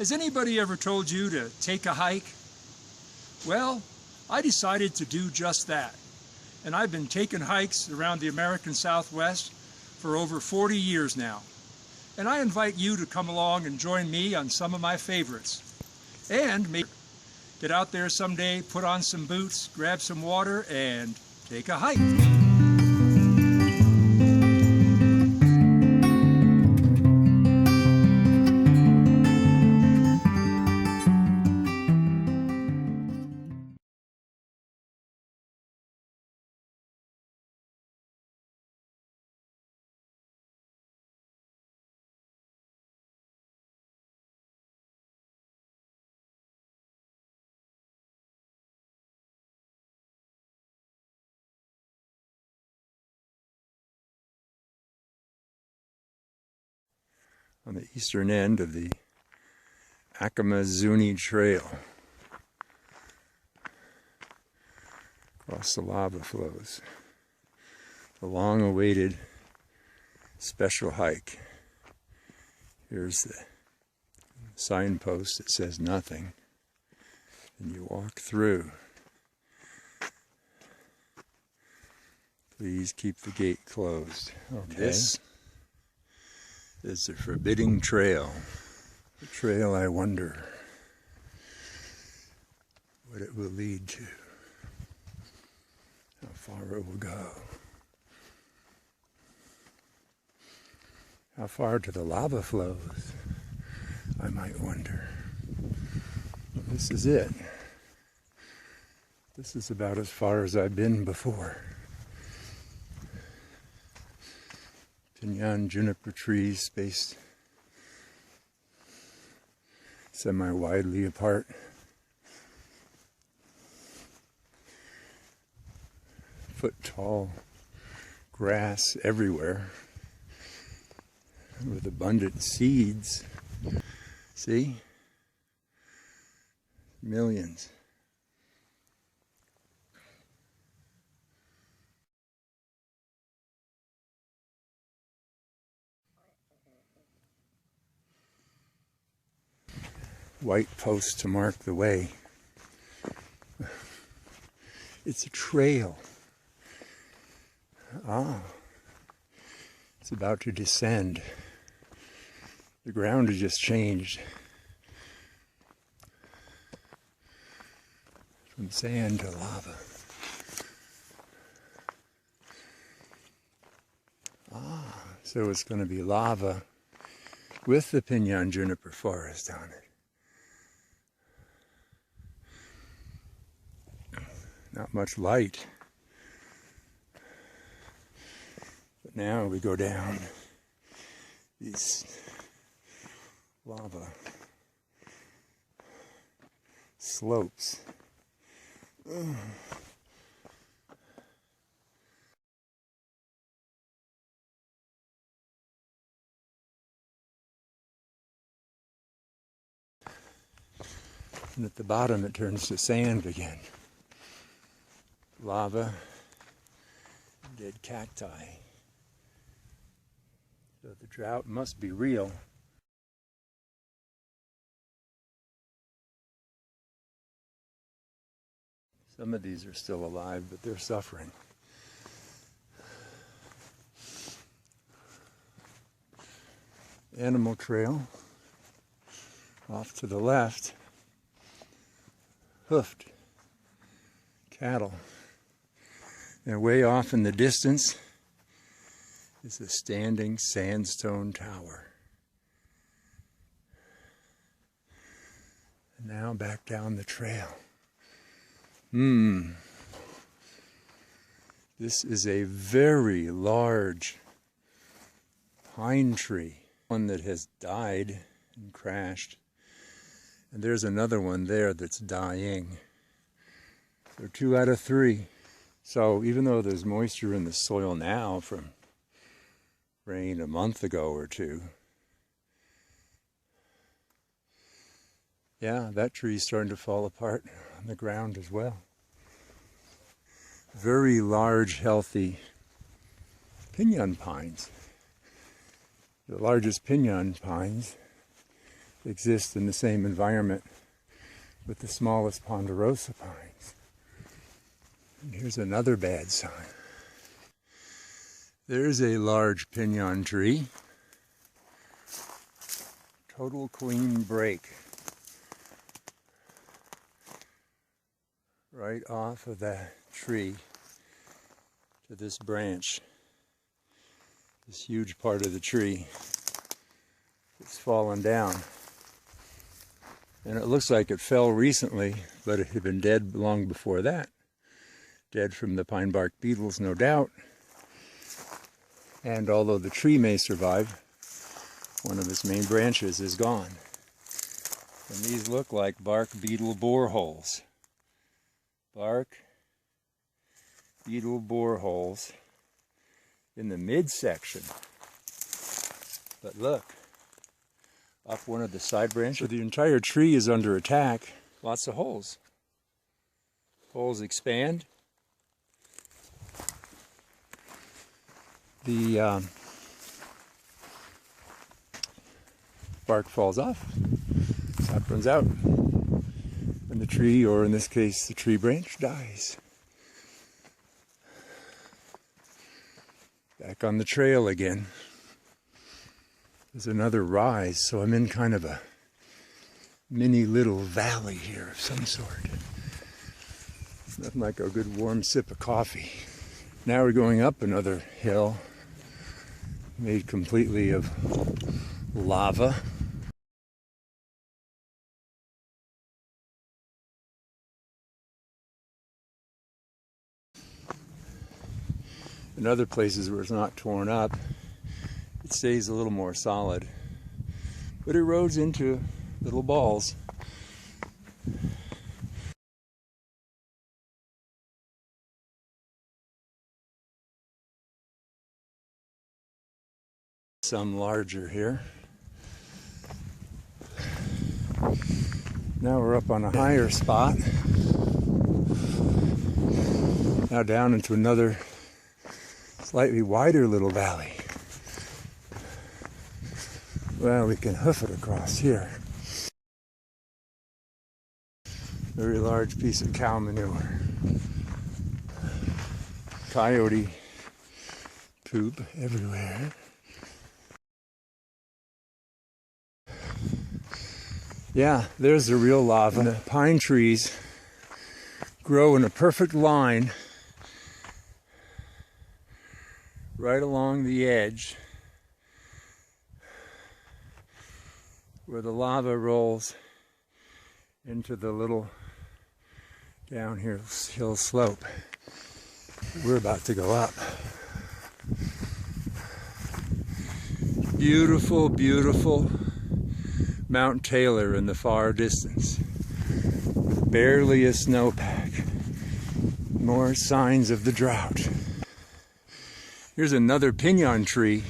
Has anybody ever told you to take a hike? Well, I decided to do just that. And I've been taking hikes around the American Southwest for over 40 years now. And I invite you to come along and join me on some of my favorites. And maybe get out there someday, put on some boots, grab some water, and take a hike. On the eastern end of the Acoma Zuni Trail, across the lava flows, the long-awaited special hike. Here's the signpost that says nothing, and you walk through. Please keep the gate closed. Okay. This is the forbidding trail. The trail I wonder what it will lead to, how far it will go, how far to the lava flows, I might wonder. This is it. This is about as far as I've been before. Pinyon juniper trees spaced semi-widely apart. Foot-tall grass everywhere with abundant seeds. See? Millions. White posts to mark the way. It's a trail. It's about to descend. The ground has just changed from sand to lava. So it's going to be lava with the Pinyon juniper forest on it. Not much light. But now we go down these lava slopes. And at the bottom it turns to sand again. Lava, dead cacti. So the drought must be real. Some of these are still alive, but they're suffering. Animal trail off to the left, hoofed cattle. And way off in the distance is a standing sandstone tower. And now back down the trail. This is a very large pine tree. One that has died and crashed. And there's another one there that's dying. So 2 out of 3. So even though there's moisture in the soil now from rain a month ago or 2, yeah, that tree's starting to fall apart on the ground as well. Very large, healthy pinyon pines. The largest pinyon pines exist in the same environment with the smallest ponderosa pines. And here's another bad sign. There's a large pinyon tree. Total clean break. Right off of that tree to this branch. This huge part of the tree. It's fallen down. And it looks like it fell recently, but it had been dead long before that. Dead from the pine bark beetles, no doubt. And although the tree may survive, one of its main branches is gone. And these look like bark beetle boreholes. Bark beetle boreholes in the midsection. But look, up one of the side branches. So the entire tree is under attack. Lots of holes. Holes expand. The bark falls off, sap runs out, and the tree, or in this case the tree branch, dies. Back on the trail again. There's another rise, so I'm in kind of a mini little valley here of some sort. Nothing like a good warm sip of coffee. Now we're going up another hill made completely of lava. In other places where it's not torn up, it stays a little more solid, but it erodes into little balls. Some larger here. Now we're up on a higher spot. Now down into another slightly wider little valley. Well, we can hoof it across here. Very large piece of cow manure. Coyote poop everywhere. Yeah, there's the real lava. The pine trees grow in a perfect line right along the edge where the lava rolls into the little downhill slope. We're about to go up. Beautiful, beautiful Mount Taylor in the far distance, with barely a snowpack. More signs of the drought. Here's another pinyon tree,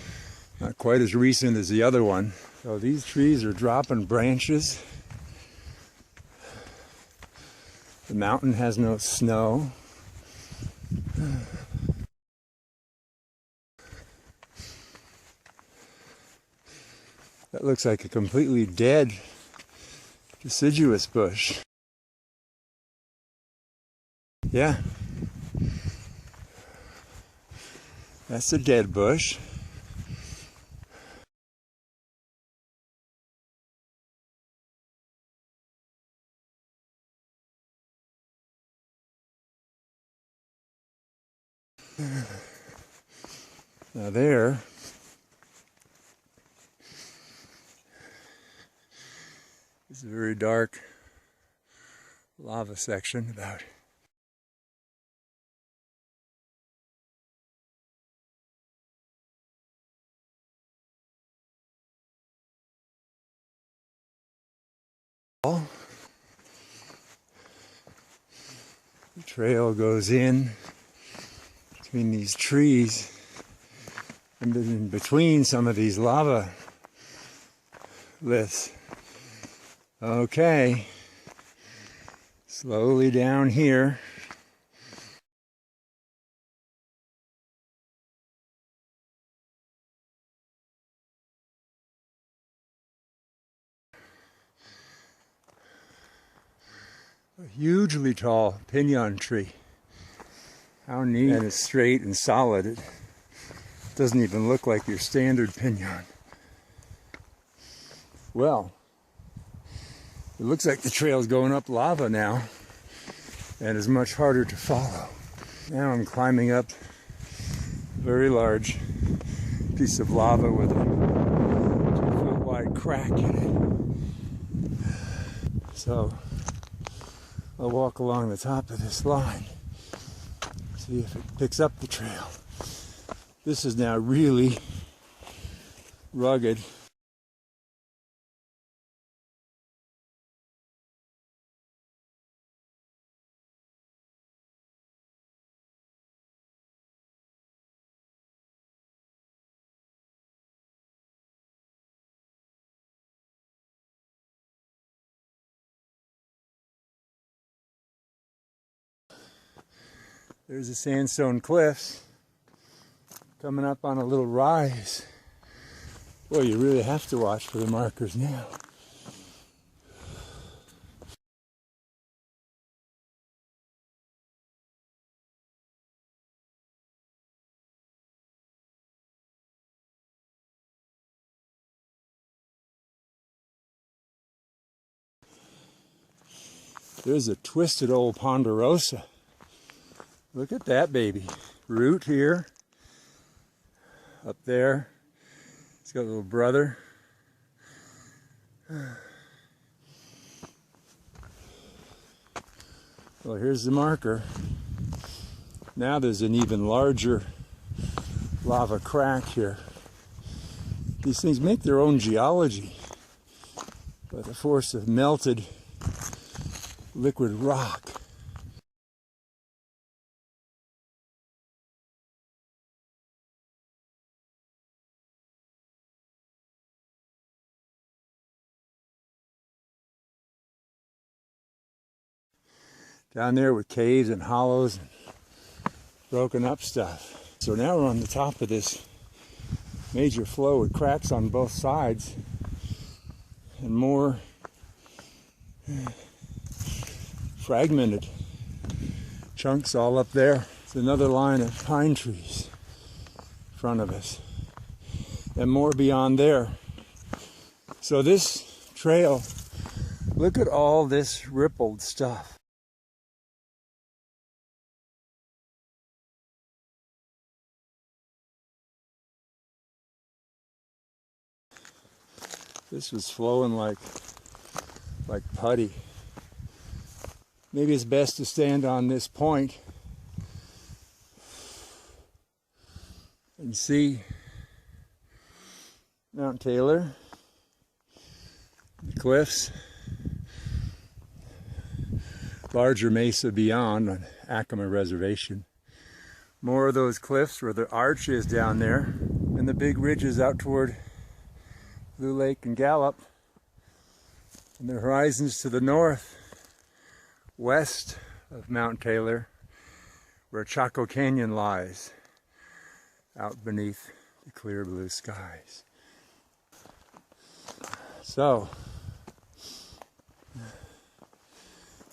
not quite as recent as the other one. So these trees are dropping branches. The mountain has no snow. That looks like a completely dead deciduous bush. Yeah. That's a dead bush. Now there is a very dark lava section about the trail goes in between these trees and in between some of these lava liths. Okay, slowly down here. A hugely tall pinyon tree. How neat. And it's straight and solid. It doesn't even look like your standard pinyon. Well, it looks like the trail's going up lava now, and is much harder to follow. Now I'm climbing up a very large piece of lava with a 2-foot wide crack in it. So I'll walk along the top of this line, see if it picks up the trail. This is now really rugged. There's the Sandstone Cliffs coming up on a little rise. Well, you really have to watch for the markers now. There's a twisted old ponderosa. Look at that baby. Root here. Up there. It's got a little brother. Well, here's the marker. Now there's an even larger lava crack here. These things make their own geology by the force of melted liquid rock. Down there with caves and hollows and broken up stuff. So now we're on the top of this major flow with cracks on both sides and more fragmented chunks all up there. It's another line of pine trees in front of us and more beyond there. So this trail, look at all this rippled stuff. This was flowing like putty. Maybe it's best to stand on this point and see Mount Taylor, the cliffs, larger mesa beyond on Acoma Reservation. More of those cliffs where the arch is down there, and the big ridges out toward Blue Lake and Gallup, and the horizons to the north, west of Mount Taylor, where Chaco Canyon lies, out beneath the clear blue skies. So,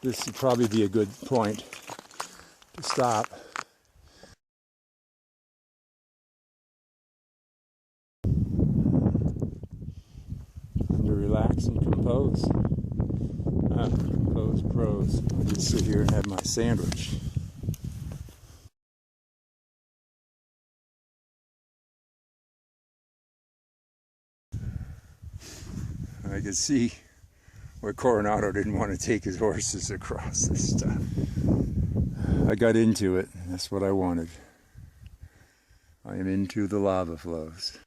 this would probably be a good point to stop. Relax and compose. Compose pros. I'll just sit here and have my sandwich. I could see where Coronado didn't want to take his horses across this stuff. I got into it. That's what I wanted. I am into the lava flows.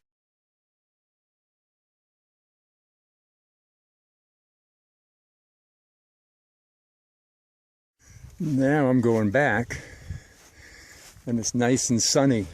Now I'm going back, and it's nice and sunny.